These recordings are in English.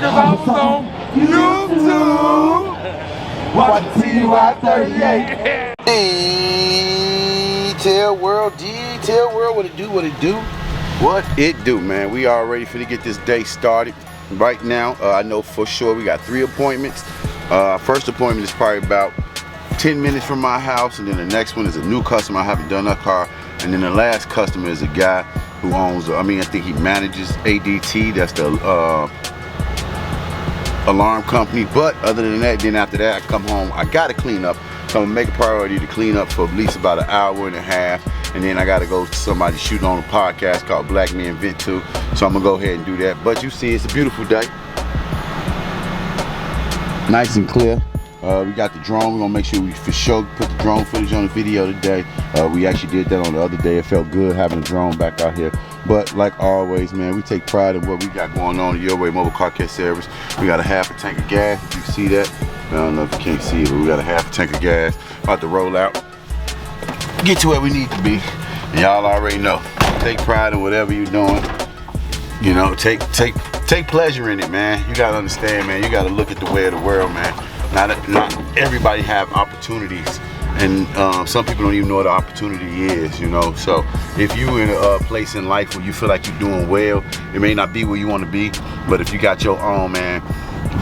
Cause I was on YouTube. Watch TY38. Detail World, what it do, what it do, man. We are ready for to get this day started. Right now, I know for sure we got 3 appointments. First appointment is probably about 10 minutes from my house, and then the next one is a new customer. I haven't done that car, and then the last customer is a guy who owns, I think he manages ADT. That's the alarm company. But other than that, then after that I come home, I gotta clean up. So I'm gonna make a priority to clean up for at least about an hour and a half, and then I gotta go to somebody shooting on a podcast called Black Men Vent Too. So I'm gonna go ahead and do that. But you see, it's a beautiful day, nice and clear. We got the drone. We're gonna make sure we for sure put the drone footage on the video today. We actually did that on the other day. It felt good having a drone back out here. But like always, man, we take pride in what we got going on at Your Way Mobile Car Care Service. We got a half a tank of gas. If you can see that, I don't know if you can't see it, but we got a half a tank of gas. About to roll out, get to where we need to be. And y'all already know. Take pride in whatever you're doing. You know, take pleasure in it, man. You gotta understand, man. You gotta look at the way of the world, man. Not everybody have opportunities, and some people don't even know what an opportunity is, you know. So if you in a place in life where you feel like you're doing well, it may not be where you want to be, but if you got your own, man,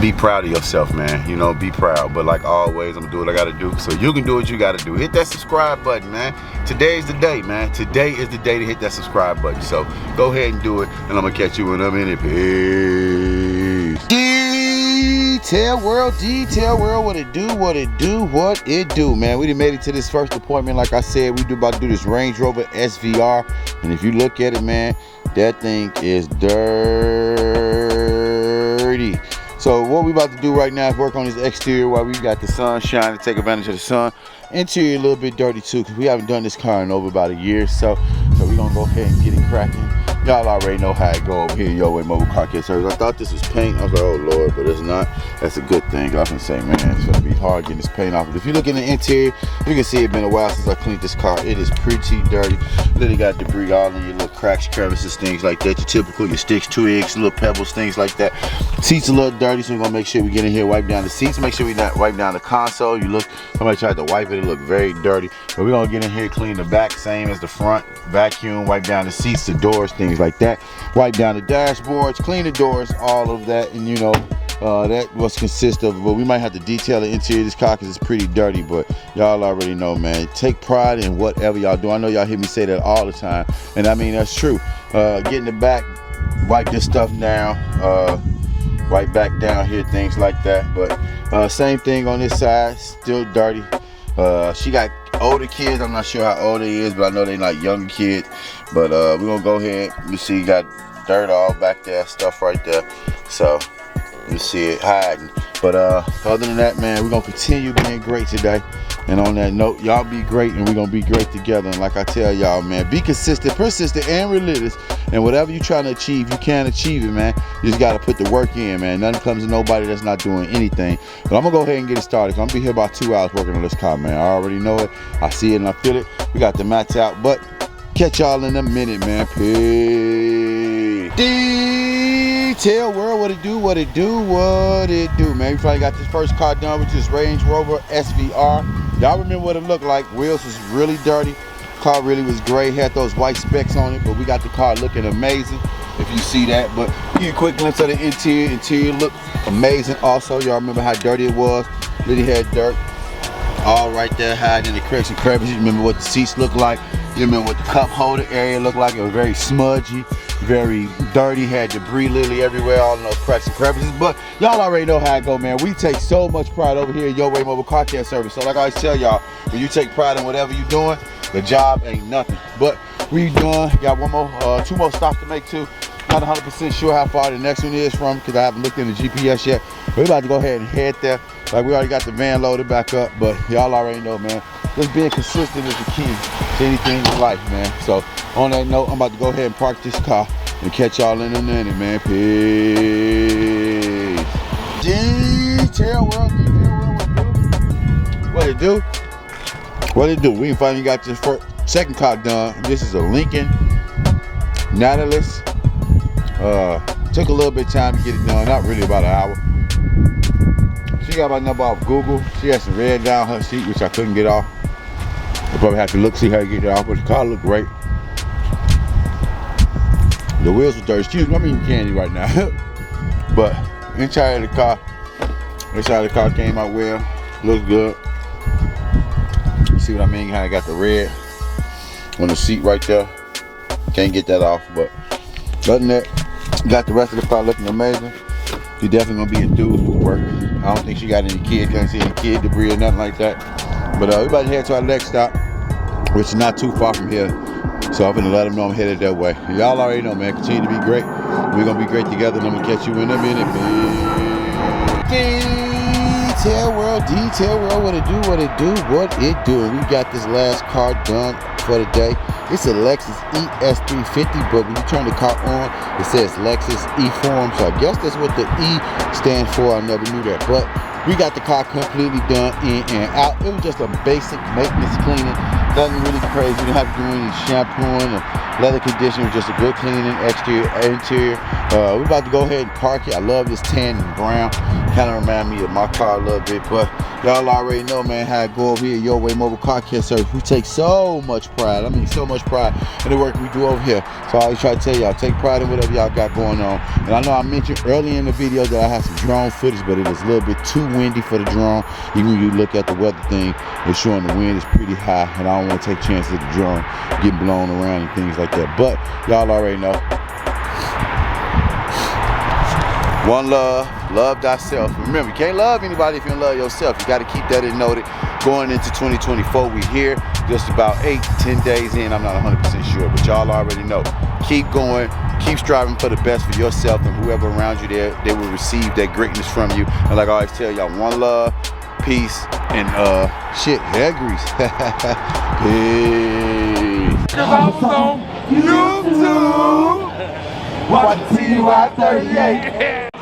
be proud of yourself, man. You know, be proud. But like always, I'm gonna do what I gotta do, so you can do what you gotta do. Hit that subscribe button, man. Today's the day, man. Today is the day to hit that subscribe button. So go ahead and do it, and I'm gonna catch you in a minute. Peace. Detail World, what it do, man. We done made it to this first appointment. Like I said, we about to do this Range Rover SVR, and if you look at it, man, that thing is dirty. So what we about to do right now is work on this exterior while we got the sun shining, take advantage of the sun. Interior a little bit dirty too, because we haven't done this car in over about a year, so we're gonna go ahead and get it cracking. Y'all already know how it go over here, Your Way Mobile Car Care Service. I thought this was paint. I was like, oh Lord, but it's not. That's a good thing. I can say, man, it's gonna be hard getting this paint off. But if you look in the interior, you can see it's been a while since I cleaned this car. It is pretty dirty. Literally got debris all in your little cracks, crevices, things like that. Your typical, your sticks, twigs, little pebbles, things like that. Seats a little dirty, so we're gonna make sure we get in here, wipe down the seats. Make sure we not wipe down the console. You look, somebody tried to wipe it. It looked very dirty. But we're gonna get in here, clean the back, same as the front. Vacuum, wipe down the seats, the doors, things like that. Wipe down the dashboards, clean the doors, all of that, and you know, that was consist of, but we might have to detail the interior of this car because it's pretty dirty, but y'all already know, man. Take pride in whatever y'all do. I know y'all hear me say that all the time, and I mean, that's true. Get in the back, wipe this stuff down, wipe back down here, things like that, but same thing on this side, still dirty. She got older kids. I'm not sure how old they is, but I know they like younger kids. But we're gonna go ahead. You see, you got dirt all back there, stuff right there. So you see it hiding. But other than that, man, we're gonna continue being great today. And on that note, y'all be great, and we're gonna be great together. And like I tell y'all, man, be consistent, persistent, and relentless. And whatever you're trying to achieve, you can achieve it, man. You just gotta put the work in, man. Nothing comes to nobody that's not doing anything. But I'm gonna go ahead and get it started. I'm gonna be here about 2 hours working on this car, man. I already know it. I see it and I feel it. We got the mats out, but catch y'all in a minute, man. Peace. Detail World, what it do, man. We finally got this first car done with this Range Rover SVR. Y'all remember what it looked like. Wheels was really dirty. Car really was gray, had those white specks on it, but we got the car looking amazing, if you see that. But give you a quick glimpse of the interior. Interior looked amazing also. Y'all remember how dirty it was. Really had dirt all right there, hiding in the cracks and crevices. You remember what the seats looked like. You remember what the cup holder area looked like. It was very smudgy, very dirty, had debris literally everywhere, all in those cracks and crevices. But y'all already know how it go, man. We take so much pride over here at Your Way Mobile Car Care Service. So like I always tell y'all, when you take pride in whatever you're doing, the job ain't nothing. But we done, got 2 more stops to make too. Not 100% sure how far the next one is from, because I haven't looked in the GPS yet. But we're about to go ahead and head there. Like, we already got the van loaded back up, but y'all already know, man. Just being consistent is the key to anything in life, man. So on that note, I'm about to go ahead and park this car and catch y'all in a minute, man. Peace. Detail World, what it do? What it do? We finally got this second car done. This is a Lincoln Nautilus Took a little bit of time to get it done, not really about an hour. She got my number off Google. She has some red down her seat, which I couldn't get off. I probably have to look, see how to get it off, but the car looked great. The wheels were dirty. Excuse me, I'm eating candy right now. But inside of the car came out well. Looks good. You see what I mean? How I got the red on the seat right there. Can't get that off, but other than that, got the rest of the car looking amazing. She's definitely gonna be enthused with the work. I don't think she got any can't see any kid debris or nothing like that. But we about to head to our next stop, which is not too far from here. So I'm gonna let them know I'm headed that way. Y'all already know, man. Continue to be great. We're gonna be great together, and I'm gonna catch you in a minute. Detail world, what it do? We got this last car done for the day. It's a Lexus ES350, but when you turn the car on, it says Lexus E-Form. So I guess that's what the E stands for. I never knew that, but we got the car completely done in and out. It was just a basic maintenance cleaning. Nothing really crazy. You didn't have to do any shampooing or leather conditioning. It was just a good cleaning, exterior, interior. We're about to go ahead and park it. I love this tan and brown. Kind of remind me of my car a little bit, but y'all already know, man, how I go over here at Your Way Mobile Car Care Service. We take so much pride. I mean, so much pride in the work we do over here. So I always try to tell y'all, take pride in whatever y'all got going on. And I know I mentioned earlier in the video that I have some drone footage, but it is a little bit too windy for the drone. Even when you look at the weather thing, it's showing the wind is pretty high, and I don't want to take chances of the drone getting blown around and things like that. But y'all already know. One love, love thyself. Remember, you can't love anybody if you don't love yourself. You got to keep that in noted. Going into 2024, we here, just about 8-10 days in. I'm not 100% sure, but y'all already know. Keep going, keep striving for the best for yourself and whoever around you there, they will receive that greatness from you. And like I always tell y'all, one love, peace, and hair grease. Peace. Cause I was on YouTube. Watch TY38.